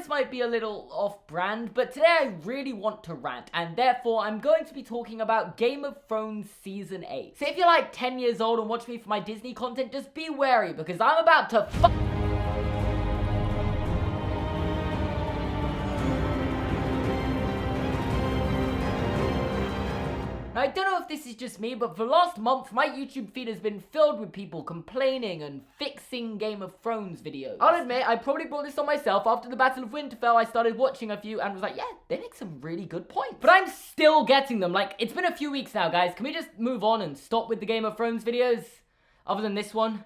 this might be a little off-brand, but today I really want to rant, and therefore I'm going to be talking about Game of Thrones Season 8. So if you're like 10 years old and watch me for my Disney content, just be wary, because I'm about to Now, I don't know if this is just me, but for the last month, my YouTube feed has been filled with people complaining and fixing Game of Thrones videos. I'll admit, I probably brought this on myself. After the Battle of Winterfell, I started watching a few and was like, yeah, they make some really good points. But I'm still getting them. Like, it's been a few weeks now, guys. Can we just move on and stop with the Game of Thrones videos? Other than this one.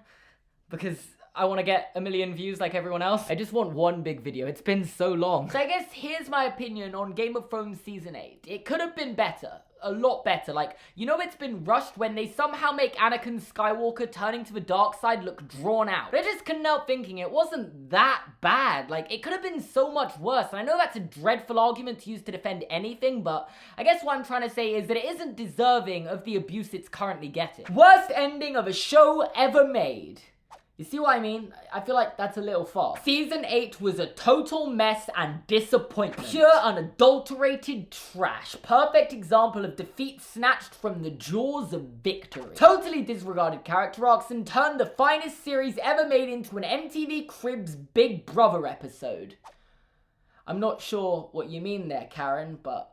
Because I want to get 1 million views like everyone else. I just want one big video. It's been so long. So I guess here's my opinion on Game of Thrones Season 8. It could have been better. A lot better. Like, you know, it's been rushed when they somehow make Anakin Skywalker turning to the dark side look drawn out. But I just couldn't help thinking it wasn't that bad. Like, it could have been so much worse. And I know that's a dreadful argument to use to defend anything, but I guess what I'm trying to say is that it isn't deserving of the abuse it's currently getting. Worst ending of a show ever made. You see what I mean? I feel like that's a little far. Season 8 was a total mess and disappointment. Pure, unadulterated trash. Perfect example of defeat snatched from the jaws of victory. Totally disregarded character arcs and turned the finest series ever made into an MTV Cribs Big Brother episode. I'm not sure what you mean there, Karen, but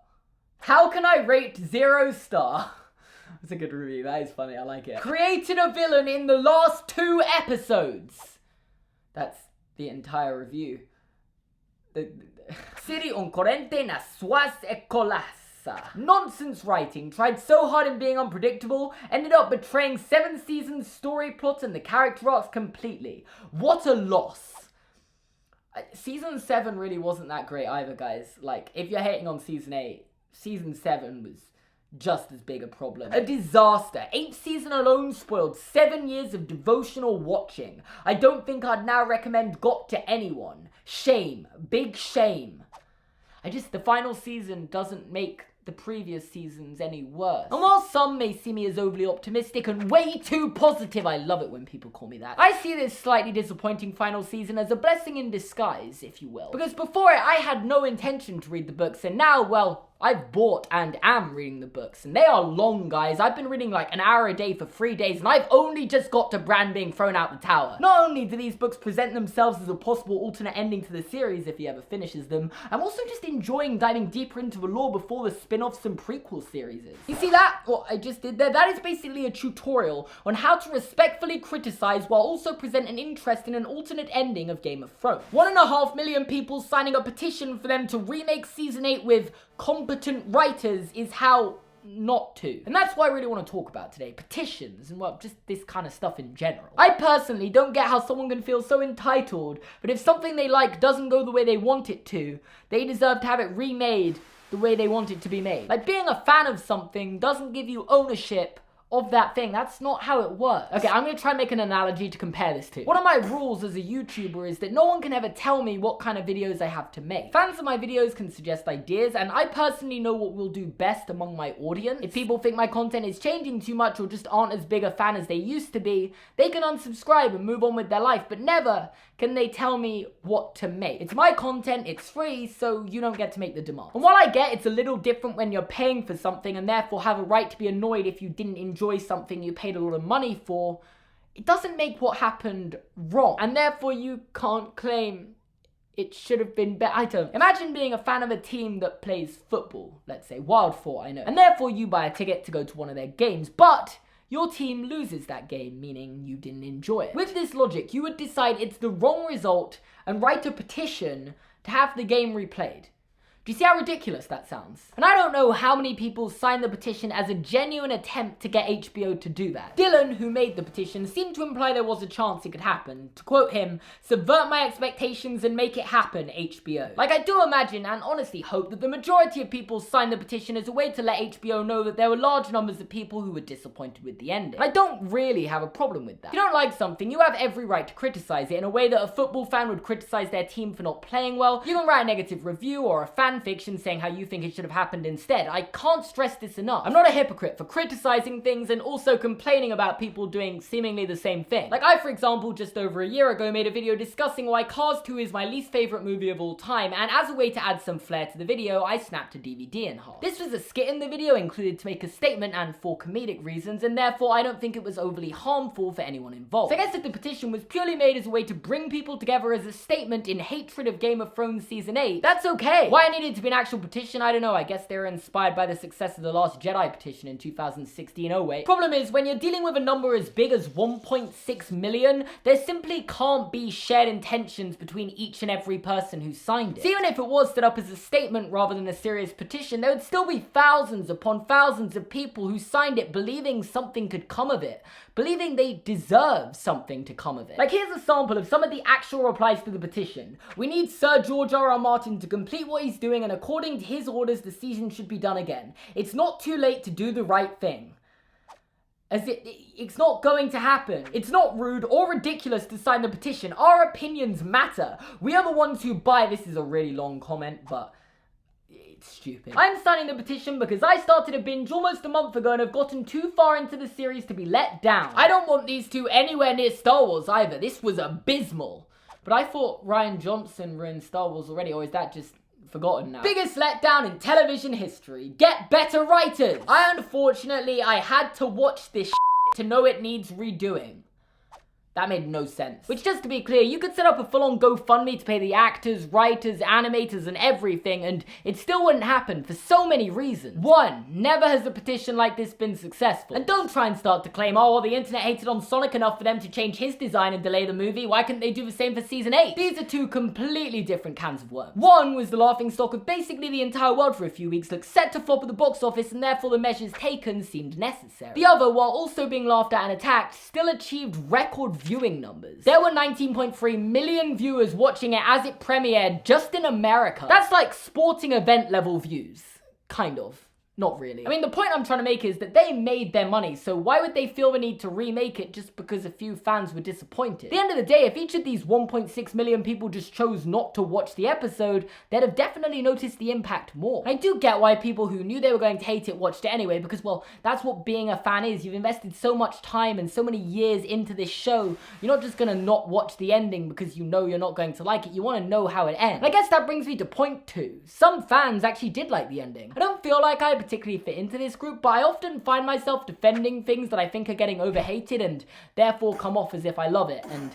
how can I rate 0 star? That's a good review. That is funny. I like it. Created a villain in the last 2 episodes. That's the entire review. Siri un quarentena suas e colassa. Nonsense writing. Tried so hard in being unpredictable. Ended up betraying 7 seasons story plot and the character arcs completely. What a loss. Season 7 really wasn't that great either, guys. Like, if you're hating on Season 8, Season 7 was just as big a problem. A disaster. 8th season alone spoiled 7 years of devotional watching. I don't think I'd now recommend GOT to anyone. Shame. Big shame. The final season doesn't make the previous seasons any worse. And while some may see me as overly optimistic and way too positive, I love it when people call me that, I see this slightly disappointing final season as a blessing in disguise, if you will. Because before it, I had no intention to read the books, and now, well, I've bought and am reading the books, and they are long, guys. I've been reading like an hour a day for 3 days, and I've only just got to Bran being thrown out the tower. Not only do these books present themselves as a possible alternate ending to the series if he ever finishes them, I'm also just enjoying diving deeper into the lore before the spin-offs and prequel series. You see that? What I just did there? That is basically a tutorial on how to respectfully criticize while also present an interest in an alternate ending of Game of Thrones. 1.5 million people signing a petition for them to remake Season 8 with competent writers is how not to. And that's what I really want to talk about today. Petitions and, well, just this kind of stuff in general. I personally don't get how someone can feel so entitled, but if something they like doesn't go the way they want it to, they deserve to have it remade the way they want it to be made. Like, being a fan of something doesn't give you ownership of that thing. That's not how it works. Okay, I'm gonna try and make an analogy to compare this to. One of my rules as a YouTuber is that no one can ever tell me what kind of videos I have to make. Fans of my videos can suggest ideas, and I personally know what will do best among my audience. If people think my content is changing too much or just aren't as big a fan as they used to be, they can unsubscribe and move on with their life, but never can they tell me what to make. It's my content, it's free, so you don't get to make the demand. And while I get it's a little different when you're paying for something and therefore have a right to be annoyed if you didn't enjoy something you paid a lot of money for, it doesn't make what happened wrong. And therefore you can't claim it should have been better. I don't. Imagine being a fan of a team that plays football, let's say, Wildford, I know. And therefore you buy a ticket to go to one of their games, but your team loses that game, meaning you didn't enjoy it. With this logic, you would decide it's the wrong result and write a petition to have the game replayed. Do you see how ridiculous that sounds? And I don't know how many people signed the petition as a genuine attempt to get HBO to do that. Dylan, who made the petition, seemed to imply there was a chance it could happen. To quote him, "Subvert my expectations and make it happen, HBO." Like, I do imagine and honestly hope that the majority of people signed the petition as a way to let HBO know that there were large numbers of people who were disappointed with the ending. And I don't really have a problem with that. If you don't like something, you have every right to criticize it in a way that a football fan would criticize their team for not playing well. You can write a negative review or a fan fan fiction saying how you think it should have happened instead. I can't stress this enough. I'm not a hypocrite for criticizing things and also complaining about people doing seemingly the same thing. Like I, for example, just over a year ago made a video discussing why Cars 2 is my least favorite movie of all time, and as a way to add some flair to the video, I snapped a DVD in half. This was a skit in the video included to make a statement and for comedic reasons, and therefore I don't think it was overly harmful for anyone involved. So I guess if the petition was purely made as a way to bring people together as a statement in hatred of Game of Thrones Season 8, that's okay. Why it needed to be an actual petition, I don't know. I guess they were inspired by the success of the Last Jedi petition in 2016. Oh wait. Problem is, when you're dealing with a number as big as 1.6 million, there simply can't be shared intentions between each and every person who signed it. So even if it was set up as a statement rather than a serious petition, there would still be thousands upon thousands of people who signed it believing something could come of it, believing they deserve something to come of it. Like, here's a sample of some of the actual replies to the petition. We need Sir George R.R. Martin to complete what he's doing, and according to his orders, the season should be done again. It's not too late to do the right thing. It's not going to happen. It's not rude or ridiculous to sign the petition. Our opinions matter. We are the ones who buy. This is a really long comment, but it's stupid. I'm signing the petition because I started a binge almost a month ago and have gotten too far into the series to be let down. I don't want these two anywhere near Star Wars either. This was abysmal. But I thought Rian Johnson ruined Star Wars already, or is that just forgotten now? Biggest letdown in television history. Get better writers. Unfortunately, I had to watch this to know it needs redoing. That made no sense. Which, just to be clear, you could set up a full-on GoFundMe to pay the actors, writers, animators, and everything, and it still wouldn't happen for so many reasons. 1, never has a petition like this been successful. And don't try and start to claim, oh, well, the internet hated on Sonic enough for them to change his design and delay the movie. Why couldn't they do the same for Season 8? These are two completely different cans of worms. 1 was the laughingstock of basically the entire world for a few weeks, looked set to flop at the box office, and therefore the measures taken seemed necessary. The other, while also being laughed at and attacked, still achieved record viewing numbers. There were 19.3 million viewers watching it as it premiered just in America. That's like sporting event level views. Kind of. Not really. I mean, the point I'm trying to make is that they made their money, so why would they feel the need to remake it just because a few fans were disappointed? At the end of the day, if each of these 1.6 million people just chose not to watch the episode, they'd have definitely noticed the impact more. I do get why people who knew they were going to hate it watched it anyway, because, well, that's what being a fan is. You've invested so much time and so many years into this show, you're not just gonna not watch the ending because you know you're not going to like it. You want to know how it ends. And I guess that brings me to point 2. Some fans actually did like the ending. I don't feel like I particularly fit into this group, but I often find myself defending things that I think are getting overhated and therefore come off as if I love it, and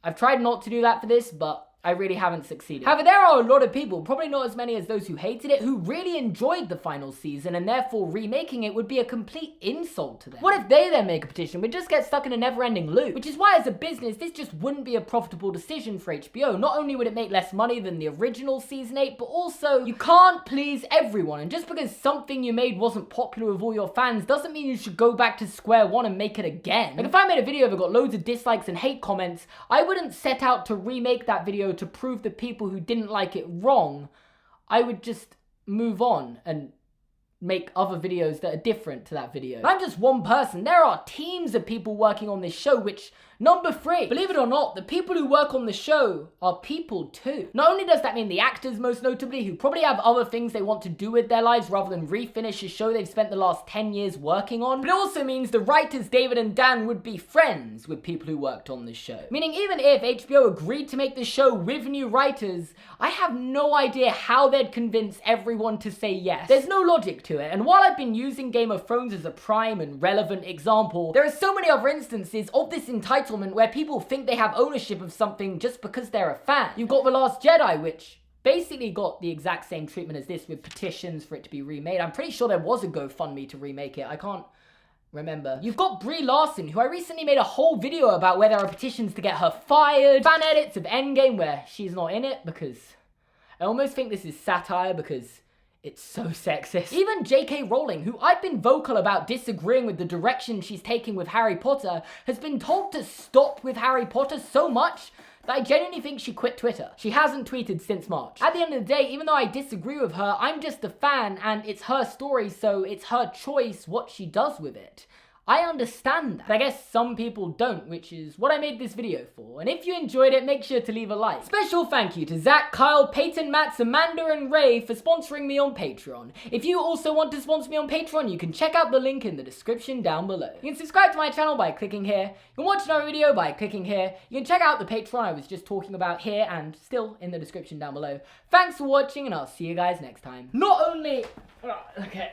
I've tried not to do that for this, but I really haven't succeeded. However, there are a lot of people, probably not as many as those who hated it, who really enjoyed the final season, and therefore remaking it would be a complete insult to them. What if they then make a petition? We'd just get stuck in a never-ending loop. Which is why, as a business, this just wouldn't be a profitable decision for HBO. Not only would it make less money than the original Season 8, but also, you can't please everyone, and just because something you made wasn't popular with all your fans doesn't mean you should go back to square one and make it again. Like, if I made a video that got loads of dislikes and hate comments, I wouldn't set out to remake that video to prove the people who didn't like it wrong. I would just move on and make other videos that are different to that video. I'm just one person. There are teams of people working on this show, which, number 3, believe it or not, the people who work on the show are people too. Not only does that mean the actors, most notably, who probably have other things they want to do with their lives rather than refinish a show they've spent the last 10 years working on, but it also means the writers David and Dan would be friends with people who worked on this show. Meaning, even if HBO agreed to make the show with new writers, I have no idea how they'd convince everyone to say yes. There's no logic to it, and while I've been using Game of Thrones as a prime and relevant example, there are so many other instances of this entitlement where people think they have ownership of something just because they're a fan. You've got The Last Jedi, which basically got the exact same treatment as this, with petitions for it to be remade. I'm pretty sure there was a GoFundMe to remake it. I can't remember. You've got Brie Larson, who I recently made a whole video about where there are petitions to get her fired. Fan edits of Endgame where she's not in it, because I almost think this is satire because it's so sexist. Even J.K. Rowling, who I've been vocal about disagreeing with the direction she's taking with Harry Potter, has been told to stop with Harry Potter so much that I genuinely think she quit Twitter. She hasn't tweeted since March. At the end of the day, even though I disagree with her, I'm just a fan and it's her story, so it's her choice what she does with it. I understand that. But I guess some people don't, which is what I made this video for. And if you enjoyed it, make sure to leave a like. Special thank you to Zach, Kyle, Peyton, Matt, Amanda, and Ray for sponsoring me on Patreon. If you also want to sponsor me on Patreon, you can check out the link in the description down below. You can subscribe to my channel by clicking here. You can watch another video by clicking here. You can check out the Patreon I was just talking about here and still in the description down below. Thanks for watching, and I'll see you guys next time. Not only... Okay.